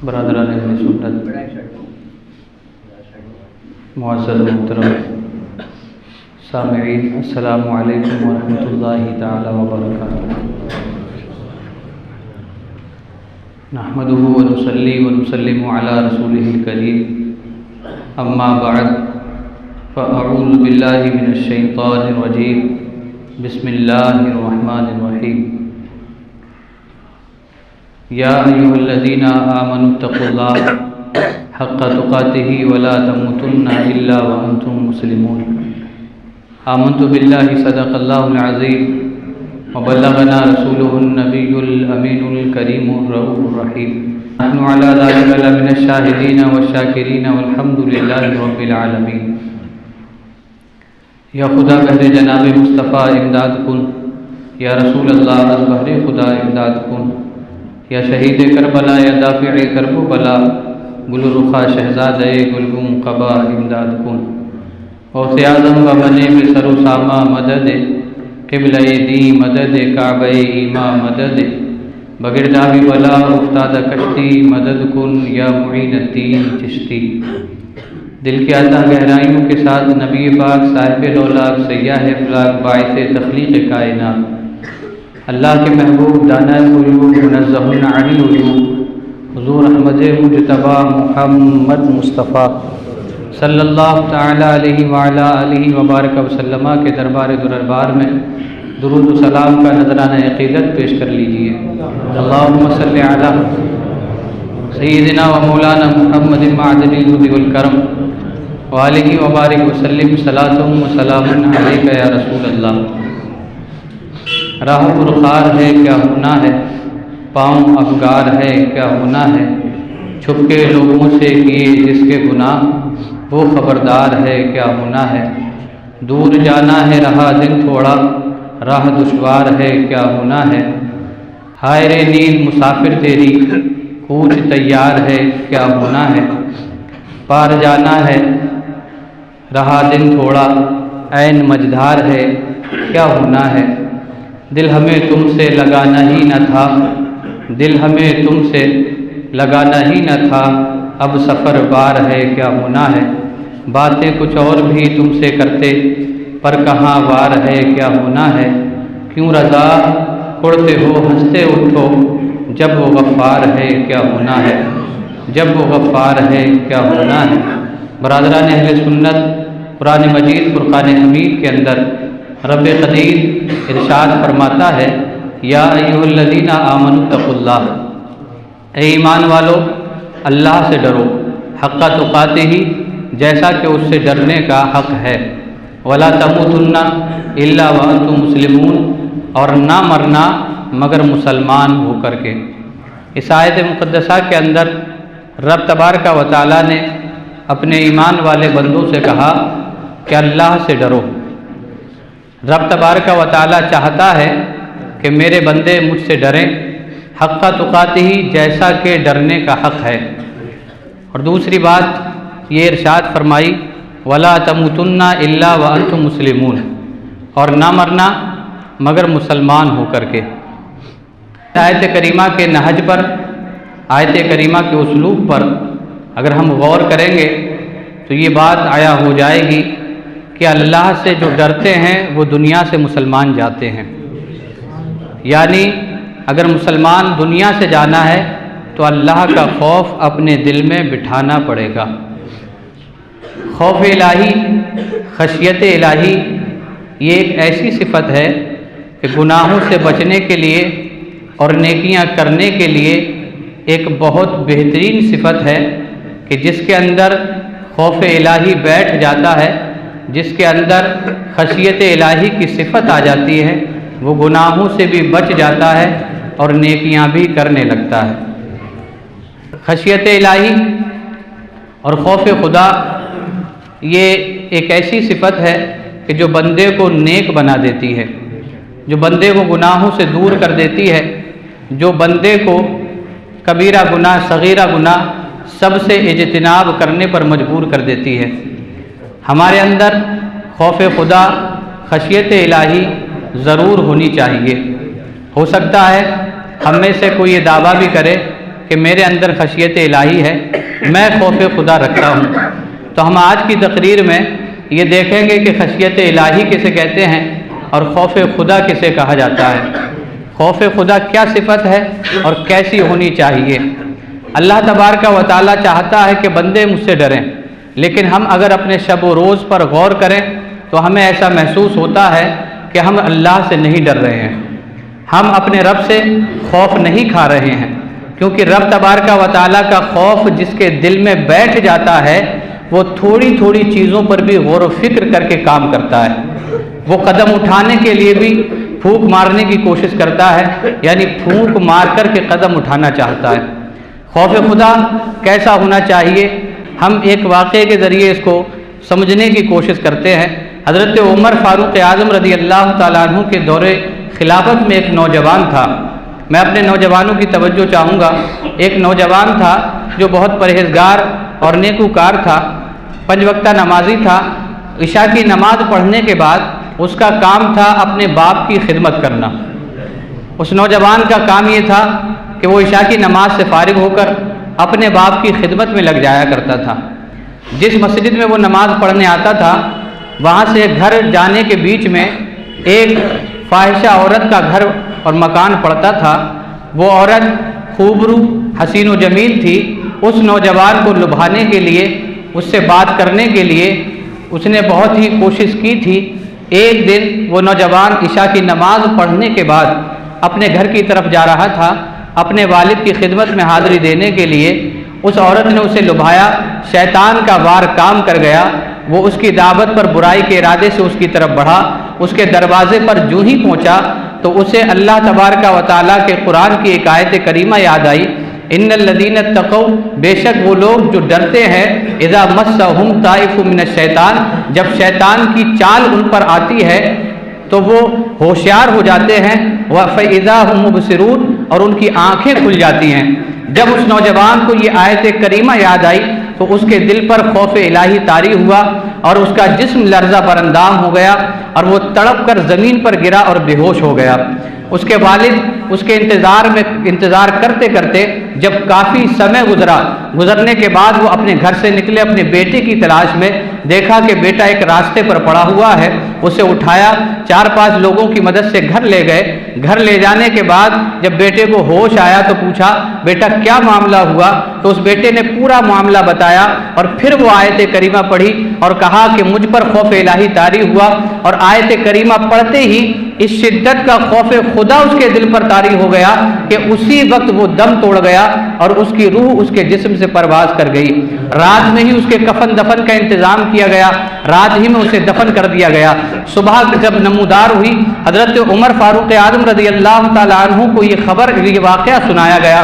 برادران اہل سنت، معزز محترم سامعین، السلام علیکم ورحمۃ اللہ تعالی وبرکاتہ۔ نحمده ونصلی ونسلم علی رسولہ الکریم، اما بعد فاعوذ باللہ من الشیطان الرجیم، بسم اللہ الرحمن الرحیم۔ یا ایھا الذین آمنوا اتقوا اللہ حق تقاتہ ولا تموتن الا وانتم مسلمون۔ آمنت باللہ صدق اللہ العظیم وبلغنا رسولہ النبی الامین الکریم الرؤوف الرحیم۔ نحن علی ذلک لمن الشاہدین والشاکرین والحمد للہ رب العالمین۔ یا خدا بہر جناب مصطفیٰ امداد کن، یا رسول اللہ از بہر خدا امداد کن، یا شہید کربلا یا دافع کرب و بلا، گل رخا شہزاد گلگم قبا امداد کن۔ غوث اعظم و بنے بسر و سامہ مدد، قبلہ دی مدد، کعبہ ایما مدد، بگردابی بلا افتاد کشتی مدد کن، یا معین الدین چشتی۔ دل کی عطا گہرائیوں کے ساتھ نبی پاک صاحب لولاک سیاح افلاک باعث تخلیق کائنات، اللہ کے محبوب دانا الغیوب منزہ عن العیوب، حضور احمد مجتبی محمد مصطفیٰ صلی اللہ تعالی علیہ وعلی آلہ وبارک وسلم کے دربار دربار میں درود و سلام کا نذرانہ عقیدت پیش کر لیجیے۔ اللہم صلی علی سیدنا و مولانا محمد معدن الجود والکرم وآلہ وبارک وسلم، صلاۃ و سلام علیک یا رسول اللہ۔ راہ پرخار ہے کیا ہونا ہے، پاؤں افگار ہے کیا ہونا ہے، چھپ کے لوگوں سے کیے جس کے گناہ وہ خبردار ہے کیا ہونا ہے۔ دور جانا ہے رہا دن تھوڑا، راہ دشوار ہے کیا ہونا ہے۔ ہائے رے نیند مسافر تیری کوچ تیار ہے کیا ہونا ہے۔ پار جانا ہے رہا دن تھوڑا، عین مجدھار ہے کیا ہونا ہے۔ دل ہمیں تم سے لگانا ہی نہ تھا، دل ہمیں تم سے لگانا ہی نہ تھا، اب سفر بار ہے کیا ہونا ہے۔ باتیں کچھ اور بھی تم سے کرتے، پر کہاں وار ہے کیا ہونا ہے۔ کیوں رضا اڑتے ہو ہنستے اٹھو، جب وہ غفار ہے کیا ہونا ہے، جب وہ غفار ہے کیا ہونا ہے۔ برادران اہل سنت، قرآن مجید فرقان حمید کے اندر رب قدیر ارشاد فرماتا ہے، یا ایھا الذین آمنوا اتقوا اللہ، اے ایمان والو اللہ سے ڈرو، حق تقاتہ ہی جیسا کہ اس سے ڈرنے کا حق ہے، ولا تموتن الا وانتم مسلمون، اور نہ مرنا مگر مسلمان ہو کر کے۔ اس آیت مقدسہ کے اندر رب تبارک و تعالیٰ نے اپنے ایمان والے بندوں سے کہا کہ اللہ سے ڈرو۔ رب تبارک و تعالیٰ چاہتا ہے کہ میرے بندے مجھ سے ڈریں، حق تقاتہ ہی جیسا کہ ڈرنے کا حق ہے۔ اور دوسری بات یہ ارشاد فرمائی، ولا تموتن الا وانتم مسلمون، اور نہ مرنا مگر مسلمان ہو کر کے۔ آیت کریمہ کے نہج پر، آیت کریمہ کے اسلوب پر اگر ہم غور کریں گے تو یہ بات عیا ہو جائے گی کہ اللہ سے جو ڈرتے ہیں وہ دنیا سے مسلمان جاتے ہیں۔ یعنی اگر مسلمان دنیا سے جانا ہے تو اللہ کا خوف اپنے دل میں بٹھانا پڑے گا۔ خوف الہی، خشیت الہی، یہ ایک ایسی صفت ہے کہ گناہوں سے بچنے کے لیے اور نیکیاں کرنے کے لیے ایک بہت بہترین صفت ہے کہ جس کے اندر خوف الہی بیٹھ جاتا ہے، جس کے اندر خشیت الہی کی صفت آ جاتی ہے، وہ گناہوں سے بھی بچ جاتا ہے اور نیکیاں بھی کرنے لگتا ہے۔ خشیت الہی اور خوف خدا یہ ایک ایسی صفت ہے کہ جو بندے کو نیک بنا دیتی ہے، جو بندے کو گناہوں سے دور کر دیتی ہے، جو بندے کو کبیرہ گناہ صغیرہ گناہ سب سے اجتناب کرنے پر مجبور کر دیتی ہے۔ ہمارے اندر خوف خدا، خشیت الہی ضرور ہونی چاہیے۔ ہو سکتا ہے ہم میں سے کوئی یہ دعویٰ بھی کرے کہ میرے اندر خشیت الہی ہے، میں خوف خدا رکھتا ہوں۔ تو ہم آج کی تقریر میں یہ دیکھیں گے کہ خشیت الہی کسے کہتے ہیں اور خوف خدا کسے کہا جاتا ہے، خوف خدا کیا صفت ہے اور کیسی ہونی چاہیے۔ اللہ تبارک و تعالیٰ چاہتا ہے کہ بندے مجھ سے ڈریں، لیکن ہم اگر اپنے شب و روز پر غور کریں تو ہمیں ایسا محسوس ہوتا ہے کہ ہم اللہ سے نہیں ڈر رہے ہیں، ہم اپنے رب سے خوف نہیں کھا رہے ہیں، کیونکہ رب تبارک و تعالیٰ کا خوف جس کے دل میں بیٹھ جاتا ہے وہ تھوڑی تھوڑی چیزوں پر بھی غور و فکر کر کے کام کرتا ہے۔ وہ قدم اٹھانے کے لیے بھی پھونک مارنے کی کوشش کرتا ہے، یعنی پھونک مار کر کے قدم اٹھانا چاہتا ہے۔ خوف خدا کیسا ہونا چاہیے، ہم ایک واقعے کے ذریعے اس کو سمجھنے کی کوشش کرتے ہیں۔ حضرت عمر فاروق اعظم رضی اللہ تعالیٰ عنہ کے دور خلافت میں ایک نوجوان تھا۔ میں اپنے نوجوانوں کی توجہ چاہوں گا۔ ایک نوجوان تھا جو بہت پرہیزگار اور نیکوکار تھا، 5 وقتہ نمازی تھا۔ عشاء کی نماز پڑھنے کے بعد اس کا کام تھا اپنے باپ کی خدمت کرنا۔ اس نوجوان کا کام یہ تھا کہ وہ عشاء کی نماز سے فارغ ہو کر اپنے باپ کی خدمت میں لگ جایا کرتا تھا۔ جس مسجد میں وہ نماز پڑھنے آتا تھا وہاں سے گھر جانے کے بیچ میں ایک فاحشہ عورت کا گھر اور مکان پڑتا تھا۔ وہ عورت خوبرو حسین و جمیل تھی۔ اس نوجوان کو لبھانے کے لیے، اس سے بات کرنے کے لیے اس نے بہت ہی کوشش کی تھی۔ ایک دن وہ نوجوان عشاء کی نماز پڑھنے کے بعد اپنے گھر کی طرف جا رہا تھا اپنے والد کی خدمت میں حاضری دینے کے لیے۔ اس عورت نے اسے لبھایا، شیطان کا وار کام کر گیا۔ وہ اس کی دعوت پر برائی کے ارادے سے اس کی طرف بڑھا۔ اس کے دروازے پر جو ہی پہنچا تو اسے اللہ تبارک و تعالیٰ کے قرآن کی ایک آیت کریمہ یاد آئی، ان الذین اتقوا، بے شک وہ لوگ جو ڈرتے ہیں، اذا مسہم طائف من الشیطان، جب شیطان کی چال ان پر آتی ہے تو وہ ہوشیار ہو جاتے ہیں، فاذا هم مبصرون، اور ان کی آنکھیں کھل جاتی ہیں۔ جب اس نوجوان کو یہ آیت کریمہ یاد آئی تو اس کے دل پر خوف الہی طاری ہوا اور اس کا جسم لرزہ پر اندام ہو گیا اور وہ تڑپ کر زمین پر گرا اور بے ہوش ہو گیا۔ اس کے والد اس کے انتظار کرتے کرتے جب کافی سمے گزرنے کے بعد وہ اپنے گھر سے نکلے اپنے بیٹے کی تلاش میں، دیکھا کہ بیٹا ایک راستے پر پڑا ہوا ہے۔ اسے اٹھایا، 4-5 لوگوں کی مدد سے گھر لے گئے۔ گھر لے جانے کے بعد جب بیٹے کو ہوش آیا تو پوچھا بیٹا کیا معاملہ ہوا، تو اس بیٹے نے پورا معاملہ بتایا اور پھر وہ آیت کریمہ پڑھی اور کہا کہ مجھ پر خوف الہی طاری ہوا، اور آیت کریمہ پڑھتے ہی اس شدت کا خوف خدا اس کے دل پر طاری ہو گیا کہ اسی وقت وہ دم توڑ گیا اور اس کی روح اس کے جسم سے پرواز کر گئی۔ رات میں ہی اس کے کفن دفن کا انتظام کیا گیا، رات ہی میں اسے دفن کر دیا گیا۔ صبح جب نمودار ہوئی، حضرت عمر فاروق اعظم رضی اللہ تعالیٰ عنہ کو یہ واقعہ سنایا گیا۔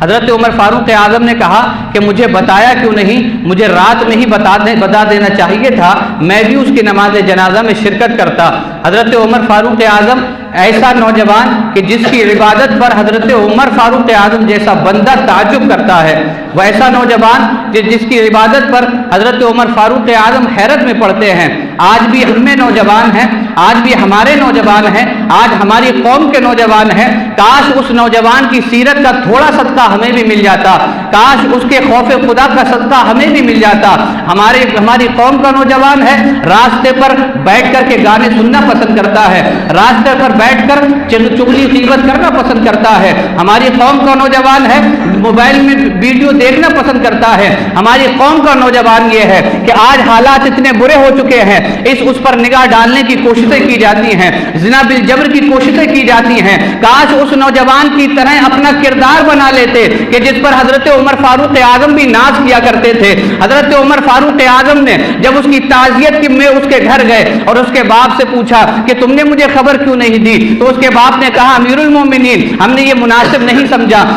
حضرت عمر فاروق اعظم نے کہا کہ مجھے بتایا کیوں نہیں، مجھے رات میں ہی بتا دینا چاہیے تھا، میں بھی اس کی نماز جنازہ میں شرکت کرتا۔ حضرت عمر فاروق اعظم ایسا نوجوان کہ جس کی عبادت پر حضرت عمر فاروق اعظم جیسا بندہ تعجب کرتا ہے، وہ ایسا نوجوان جس کی عبادت پر حضرت عمر فاروق اعظم حیرت میں پڑتے ہیں۔ آج بھی ہم میں نوجوان ہیں، آج بھی ہمارے نوجوان ہیں، آج ہماری قوم کے نوجوان ہیں۔ کاش اس نوجوان کی سیرت کا تھوڑا صدقہ ہمیں بھی مل جاتا، کاش اس کے خوف خدا کا صدقہ ہمیں بھی مل جاتا۔ ہماری قوم کا نوجوان ہے، راستے پر بیٹھ کر کے گانے سننا پسند کرتا ہے، راستے پر بیٹھ کر چغلی غیبت کرنا پسند کرتا ہے۔ ہماری قوم کا نوجوان ہے، موبائل میں ویڈیو دیکھنا پسند کرتا ہے۔ ہماری قوم کا نوجوان یہ ہے کہ آج حالات اتنے برے ہو چکے ہیں، اس پر نگاہ ڈالنے کی کوششیں کی جاتی ہیں، زنا بالجبر کی کوششیں کی جاتی ہیں۔ کاش اس نوجوان کی طرح اپنا کردار بنا لیتے کہ جس پر حضرت عمر فاروق اعظم بھی ناز کیا کرتے تھے۔ حضرت عمر فاروق اعظم نے جب اس کی تعزیت میں اس کے گھر گئے اور اس کے باپ سے پوچھا کہ تم نے مجھے خبر کیوں نہیں دی، تو اس کے باپ نے کہا امیر المومنین، ہم نے یہ مناسب نہیں سمجھا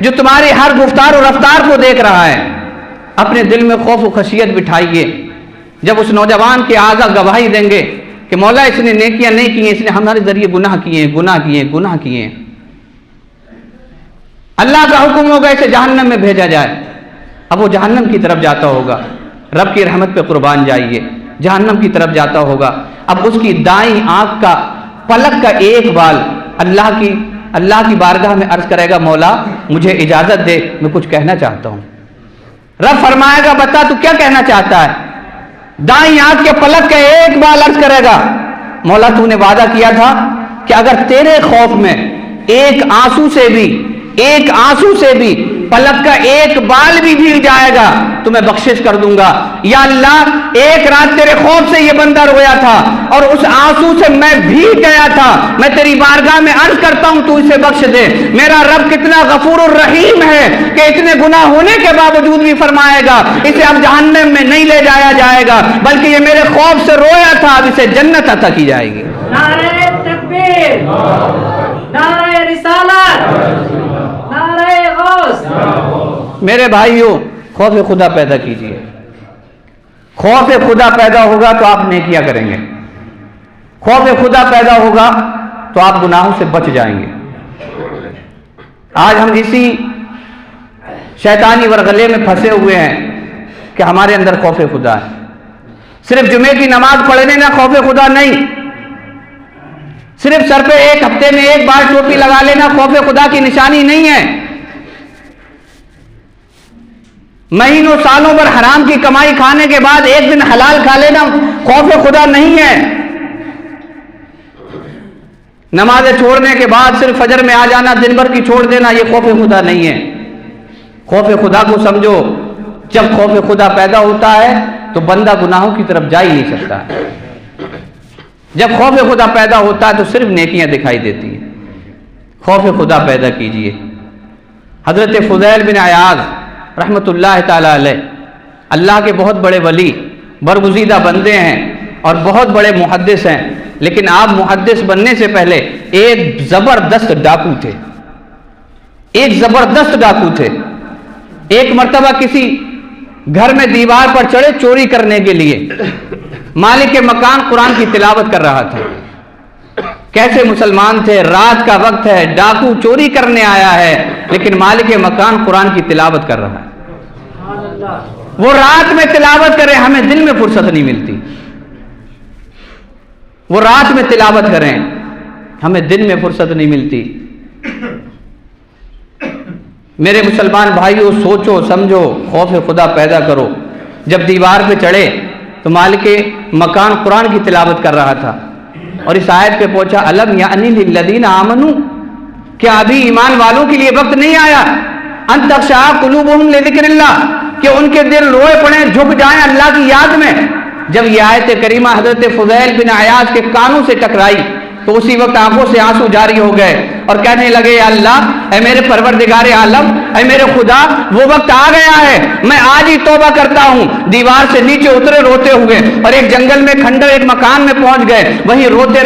جو تمہاری ہر گفتار و رفتار کو دیکھ رہا ہے، اپنے دل میں خوف و خشیت بٹھائیے۔ جب اس نوجوان کے اعضا گواہی دیں گے کہ مولا اس نے نیکیاں نہیں کی ہیں، اس نے ہمارے ذریعے گناہ کیے ہیں، اللہ کا حکم ہوگا اسے جہنم میں بھیجا جائے، اب وہ جہنم کی طرف جاتا ہوگا، رب کی رحمت پہ قربان جائیے، جہنم کی طرف جاتا ہوگا، اب اس کی دائیں آنکھ کا پلک کا ایک بال اللہ کی بارگاہ میں عرض کرے گا، مولا مجھے اجازت دے، میں کچھ کہنا چاہتا ہوں۔ رب فرمائے گا، بتا تو کیا کہنا چاہتا ہے؟ دائیں آنکھ کے پلک کا ایک بال عرض کرے گا، مولا تو نے وعدہ کیا تھا کہ اگر تیرے خوف میں ایک آنسو سے بھی پلک کا ایک بال بھی بھیگ جائے گا تو میں بخشش کر دوں گا۔ یا اللہ، ایک رات تیرے خوف سے یہ بندہ رویا تھا اور اس آنسو سے میں بھیگ گیا تھا، میں تیری بارگاہ میں عرض کرتا ہوں تو اسے بخش دے۔ میرا رب کتنا غفور الرحیم ہے کہ اتنے گناہ ہونے کے باوجود بھی فرمائے گا اسے اب جہنم میں نہیں لے جایا جائے گا، بلکہ یہ میرے خوف سے رویا تھا، اب اسے جنت عطا کی جائے گی۔ نعرہ تکبیر، نعرہ رسالت، نعرہ غوث۔ میرے بھائیوں، خوف خدا پیدا کیجیے۔ خوف خدا پیدا ہوگا تو آپ نیکیاں کریں گے، خوف خدا پیدا ہوگا تو آپ گناہوں سے بچ جائیں گے۔ آج ہم اسی شیطانی ورغلے میں پھنسے ہوئے ہیں کہ ہمارے اندر خوف خدا ہے۔ صرف جمعے کی نماز پڑھنے نہ خوف خدا نہیں، صرف سر پہ ایک ہفتے میں ایک بار ٹوپی لگا لینا خوف خدا کی نشانی نہیں ہے، مہینوں سالوں پر حرام کی کمائی کھانے کے بعد ایک دن حلال کھا لینا خوف خدا نہیں ہے، نمازیں چھوڑنے کے بعد صرف فجر میں آ جانا، دن بھر کی چھوڑ دینا، یہ خوف خدا نہیں ہے۔ خوف خدا کو سمجھو، جب خوف خدا پیدا ہوتا ہے تو بندہ گناہوں کی طرف جا ہی نہیں سکتا ہے۔ جب خوف خدا پیدا ہوتا ہے تو صرف نیکیاں دکھائی دیتی ہیں۔ خوف خدا پیدا کیجئے۔ حضرت فضیل بن عیاض رحمت اللہ تعالی علیہ اللہ کے بہت بڑے ولی، برگزیدہ بندے ہیں اور بہت بڑے محدث ہیں، لیکن آپ محدث بننے سے پہلے ایک زبردست ڈاکو تھے، ایک مرتبہ کسی گھر میں دیوار پر چڑھے چوری کرنے کے لیے، مالک مکان قرآن کی تلاوت کر رہا تھا۔ کیسے مسلمان تھے، رات کا وقت ہے، ڈاکو چوری کرنے آیا ہے لیکن مالک مکان قرآن کی تلاوت کر رہا ہے۔ وہ رات میں تلاوت کریں، ہمیں دن میں فرصت نہیں ملتی، وہ رات میں تلاوت کریں، ہمیں دن میں فرصت نہیں ملتی۔ میرے مسلمان بھائیوں، سوچو سمجھو، خوف خدا پیدا کرو۔ جب دیوار پہ چڑھے تو مالک مکان قرآن کی تلاوت کر رہا تھا اور اس آیت پہ پہنچا، الم یعنی للذین آمنوا، کیا ابھی ایمان والوں کے لیے وقت نہیں آیا، ان تخشع قلوبہم لذکر اللہ، کہ ان کے دل روئے پڑیں، جھک جائیں اللہ کی یاد میں۔ جب یہ آیت کریمہ حضرت فضیل بن عیاض کے کانوں سے ٹکرائی تو اسی وقت آنکھوں سے آنسو جاری ہو گئے اور کہنے لگے، یا اللہ، اے میرے پروردگار عالم، اے میرے خدا، وہ وقت آ گیا ہے، میں آج ہی توبہ کرتا ہوں۔ دیوار سے نیچے اترے روتے ہوئے اور ایک جنگل میں کھنڈر ایک مکان میں پہنچ گئے، وہیں روتے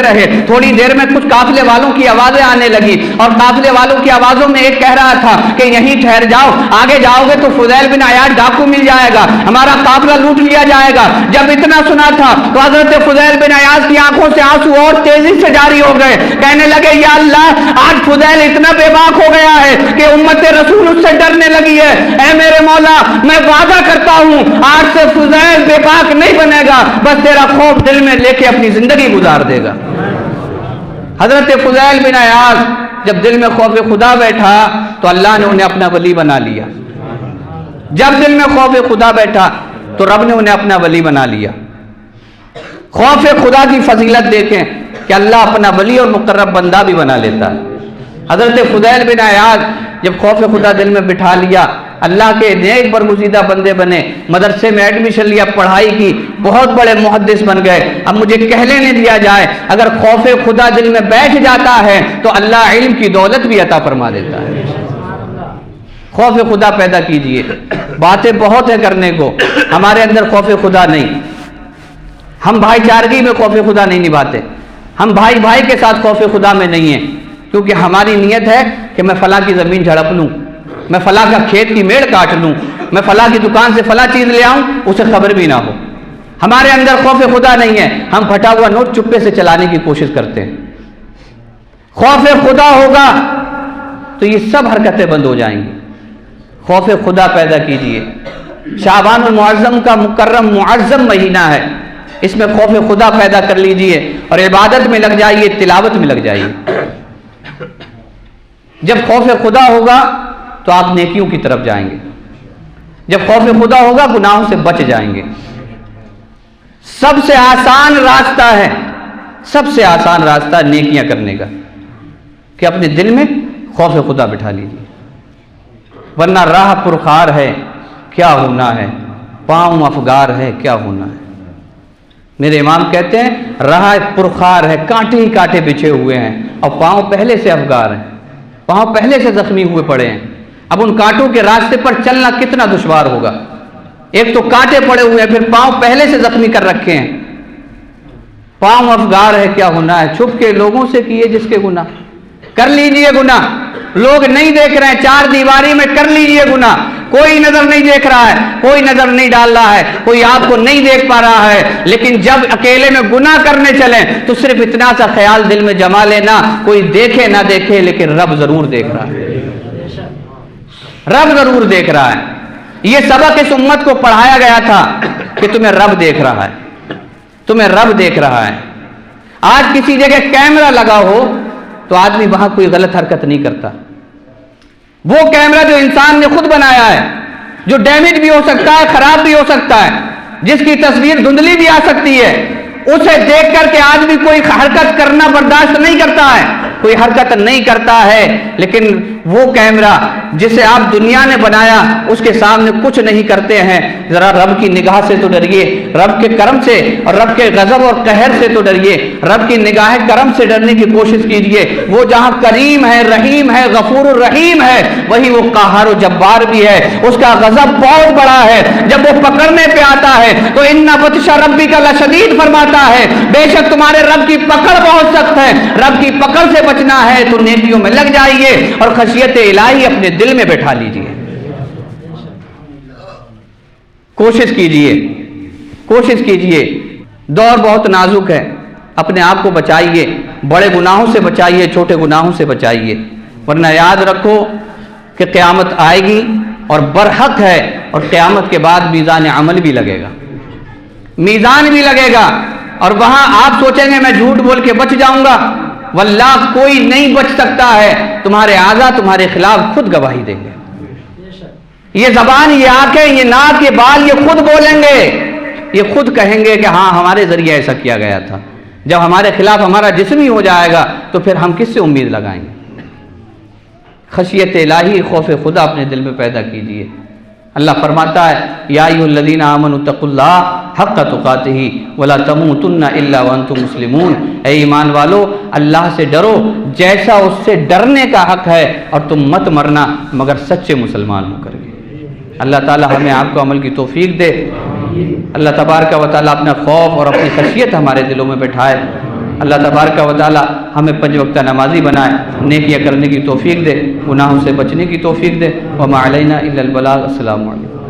رہے۔ تھوڑی دیر میں کچھ قافلے والوں کی آوازیں آنے لگی اور قافلے والوں کی آوازوں میں ایک کہہ رہا تھا کہ یہیں ٹھہر جاؤ، آگے جاؤ گے تو فضیل بن عیاض ڈاکو مل جائے گا، ہمارا قافلہ لوٹ لیا جائے گا۔ جب اتنا سنا تھا تو حضرت فضیل بن عیاض کی آنکھوں سے آنسو اور تیزی سے جاری ہو گئے، کہنے لگے، یا اللہ، آج فضیل اتنا بے باک ہو گیا ہے کہ امت رسول اس سے ڈرنے لگی ہے۔ اے میرے مولا، میں وعدہ کرتا ہوں آج سے فضیل بے باک نہیں بنے گا، بس تیرا خوف دل میں لے کے اپنی زندگی گزار دے گا۔ حضرت فضیل بن عیاض جب دل میں خوف خدا بیٹھا تو اللہ نے انہیں اپنا ولی بنا لیا۔ جب دل میں خوف خدا بیٹھا تو رب نے انہیں اپنا ولی بنا لیا۔ خوف خدا کی فضیلت دیکھیں کہ اللہ اپنا ولی اور مقرب بندہ بھی بنا لیتا ہے۔ حضرت فضیل بن عیاض جب خوف خدا دل میں بٹھا لیا، اللہ کے نیک برگزیدہ بندے بنے، مدرسے میں ایڈمیشن لیا، پڑھائی کی، بہت بڑے محدث بن گئے۔ اب مجھے کہہ لینے دیا جائے، اگر خوف خدا دل میں بیٹھ جاتا ہے تو اللہ علم کی دولت بھی عطا فرما دیتا ہے۔ خوف خدا پیدا کیجئے۔ باتیں بہت ہیں کرنے کو، ہمارے اندر خوف خدا نہیں، ہم بھائی چارگی میں خوف خدا نہیں نبھاتے، ہم بھائی کے ساتھ خوف خدا میں نہیں ہیں۔ کیونکہ ہماری نیت ہے کہ میں فلاں کی زمین جھڑپ لوں، میں فلاں کا کھیت کی میڑ کاٹ لوں، میں فلاں کی دکان سے فلاں چیز لے آؤں، اسے خبر بھی نہ ہو۔ ہمارے اندر خوف خدا نہیں ہے، ہم پھٹا ہوا نوٹ چپے سے چلانے کی کوشش کرتے ہیں۔ خوف خدا ہوگا تو یہ سب حرکتیں بند ہو جائیں گی۔ خوف خدا پیدا کیجئے۔ شعبان المعظم کا مکرم معظم مہینہ ہے، اس میں خوف خدا پیدا کر لیجئے اور عبادت میں لگ جائیے، تلاوت میں لگ جائیے۔ جب خوف خدا ہوگا تو آپ نیکیوں کی طرف جائیں گے، جب خوف خدا ہوگا گناہوں سے بچ جائیں گے۔ سب سے آسان راستہ ہے، سب سے آسان راستہ نیکیاں کرنے کا، کہ اپنے دل میں خوف خدا بٹھا لیجیے، ورنہ راہ پرخار ہے کیا ہونا ہے، پاؤں افگار ہے کیا ہونا ہے۔ میرے امام کہتے ہیں راہ پرخار ہے، کانٹے ہی کانٹے بچھے ہوئے ہیں اور پاؤں پہلے سے افگار ہیں، پاؤں پہلے سے زخمی ہوئے پڑے ہیں۔ اب ان کانٹوں کے راستے پر چلنا کتنا دشوار ہوگا۔ ایک تو کانٹے پڑے ہوئے ہیں، پھر پاؤں پہلے سے زخمی کر رکھے ہیں۔ پاؤں افگار ہے کیا ہونا ہے، چھپ کے لوگوں سے کیے جس کے گناہ، کر لیجئے گناہ، لوگ نہیں دیکھ رہے ہیں، چار دیواری میں کر لیجئے گناہ، کوئی نظر نہیں دیکھ رہا ہے، کوئی نظر نہیں ڈال رہا ہے، کوئی آپ کو نہیں دیکھ پا رہا ہے، لیکن جب اکیلے میں گناہ کرنے چلیں تو صرف اتنا سا خیال دل میں جما لینا، کوئی دیکھے نہ دیکھے لیکن رب ضرور دیکھ رہا ہے، رب ضرور دیکھ رہا ہے۔ یہ سبق اس امت کو پڑھایا گیا تھا کہ تمہیں رب دیکھ رہا ہے، تمہیں رب دیکھ رہا ہے۔ آج کسی جگہ کیمرہ لگا ہو تو آدمی وہاں کوئی غلط حرکت نہیں کرتا۔ وہ کیمرہ جو انسان نے خود بنایا ہے، جو ڈیمیج بھی ہو سکتا ہے، خراب بھی ہو سکتا ہے، جس کی تصویر دھندلی بھی آ سکتی ہے، اسے دیکھ کر کے آدمی کوئی حرکت کرنا برداشت نہیں کرتا ہے، کوئی حرکت نہیں کرتا ہے، لیکن وہ کیمرہ جسے آپ دنیا نے بنایا اس کے سامنے کچھ نہیں کرتے ہیں۔ ذرا رب کی نگاہ سے تو ڈریے، رب کے کرم سے اور رب کے غضب اور قہر سے تو ڈریے، رب کی نگاہ کرم سے ڈرنے کی کوشش کیجئے۔ وہ جہاں کریم ہے، رحیم ہے، غفور الرحیم ہے، وہی وہ قہار و جبار بھی ہے، اس کا غضب بہت بڑا ہے۔ جب وہ پکڑنے پہ آتا ہے تو ان بطش ربک لشدید فرماتا ہے، بے شک تمہارے رب کی پکڑ بہت سخت ہے۔ رب کی پکڑ سے بچنا ہے تو نیکیوں میں لگ جائیے اور خشیت الہی اپنے دل میں بٹھا لیجئے۔ کوشش کیجئے، کوشش کیجئے۔ دور بہت نازک ہے، اپنے آپ کو بچائیے، بڑے گناہوں سے بچائیے، چھوٹے گناہوں سے بچائیے، ورنہ یاد رکھو کہ قیامت آئے گی اور برحق ہے، اور قیامت کے بعد میزان عمل بھی لگے گا، میزان بھی لگے گا، اور وہاں آپ سوچیں گے میں جھوٹ بول کے بچ جاؤں گا، واللہ کوئی نہیں بچ سکتا ہے، تمہارے اعضاء تمہارے خلاف خود گواہی دیں گے۔ یہ زبان، یہ آنکھیں، یہ ناک، یہ بال، یہ خود بولیں گے، یہ خود کہیں گے کہ ہاں ہمارے ذریعے ایسا کیا گیا تھا۔ جب ہمارے خلاف ہمارا جسم ہی ہو جائے گا تو پھر ہم کس سے امید لگائیں گے؟ خشیت الہی، خوف خدا اپنے دل میں پیدا کیجئے۔ اللہ فرماتا ہے یا ایھا الذین آمنوا اتقوا اللہ حق تقاتہ ولا تموتن الا وانتم مسلمون، اے ایمان والو اللہ سے ڈرو جیسا اس سے ڈرنے کا حق ہے، اور تم مت مرنا مگر سچے مسلمان ہو کر کے۔ اللہ تعالی ہمیں آپ کو عمل کی توفیق دے۔ اللہ تبارک و تعالی اپنا خوف اور اپنی خشیت ہمارے دلوں میں بٹھائے۔ اللہ تبارک و تعالی ہمیں 5 وقتہ نمازی بنائے، نیکیاں کرنے کی توفیق دے، گناہوں سے بچنے کی توفیق دے۔ وما علینا الا البلاغ۔ السلام علیکم۔